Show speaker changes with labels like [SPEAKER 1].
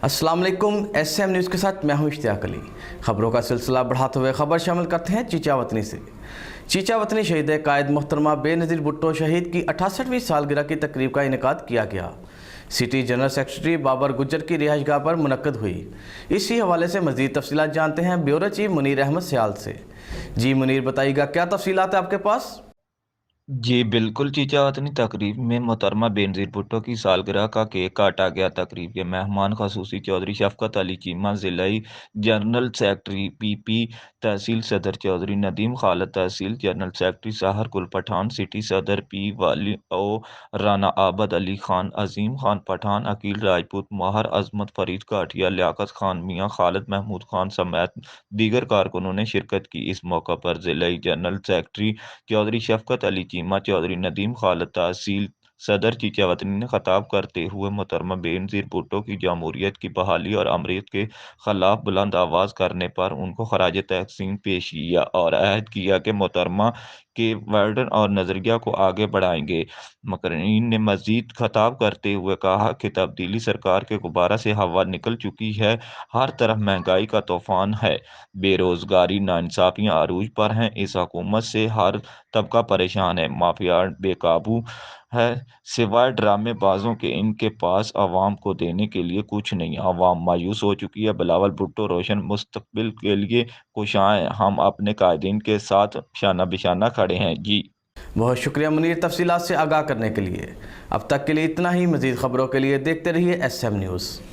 [SPEAKER 1] अस्सलाम वालेकुम। SM news के साथ मैं हूं इश्तियाक अली। खबरों का सिलसिला बढ़ाते हुए खबर शामिल करते हैं चीचा वतनी से। चीचा वतनी शहीद कायद मोहतरमा बेनज़ीर भुट्टो शहीद की 68वीं सालगिरह की तकरीब का इनेकाद किया गया। City general secretary Babar Gujjar की रिहाइशगाह पर मुनक्कद हुई। इसी हवाले से मज़ीद तफसीलात जानते हैं ब्यूरो चीफ मुनीर अहमद सियाल से। जी मुनीर, बताइएगा क्या तफसीलात है आपके पास?
[SPEAKER 2] जी बिल्कुल, चीचा वतनी तकरीब में मोहतरमा बेनज़ीर भुट्टो की सालगिरह का केक काटा गया। तकरीब के मेहमान खसूसी चौधरी शफकत अली चीमा, ज़िलाई जनरल सेक्रेटरी PP तहसील सदर चौधरी नदीम खालद, तहसील जनरल सेक्रेटरी साहर कुल पठान, सिटी सदर P वाली ओ राना आबद अली खान, अजीम खान पठान, अकील राजपूत, माहर अजमत, फरीद काठिया, लियाकत खान मियाँ, खालिद महमूद खान समेत दीगर कारकुनों ने शिरकत की। इस मौका पर ज़िलाई जनरल सेक्रेटरी चौधरी शफकत अली चीमा, चौधरी नदीम खालद, तहसील सदर चीचा वतनी ने खिताब करते हुए मोहतरमा बेनज़ीर भुट्टो की जमहूरियत की बहाली और अमरीत के खिलाफ बुलंद आवाज़ करने पर उनको खराज तहसीन पेश किया और अहद किया कि मोहतरमा के वर्डन और नज़रिया को आगे बढ़ाएंगे। मकरीन ने मजीद खिताब करते हुए कहा कि तब्दीली सरकार के गुब्बारा से हवा निकल चुकी है, हर तरफ महंगाई का तूफान है, बेरोजगारी नाइंसाफियाँ अरूज पर हैं, इस हुकूमत से हर तबका परेशान है, माफिया बेकाबू है, सिवाय ड्रामेबाजों के इनके पास अवाम को देने के लिए कुछ नहीं। अवाम मायूस हो चुकी है। बिलावल भुट्टो रोशन मुस्तकबिल के लिए खुशाएं, हम अपने कायदीन के साथ शाना बिशाना खड़े हैं। जी
[SPEAKER 1] बहुत शुक्रिया मुनीर, तफसीलात से आगाह करने के लिए। अब तक के लिए इतना ही। मज़ीद खबरों के लिए देखते रहिए SM न्यूज़।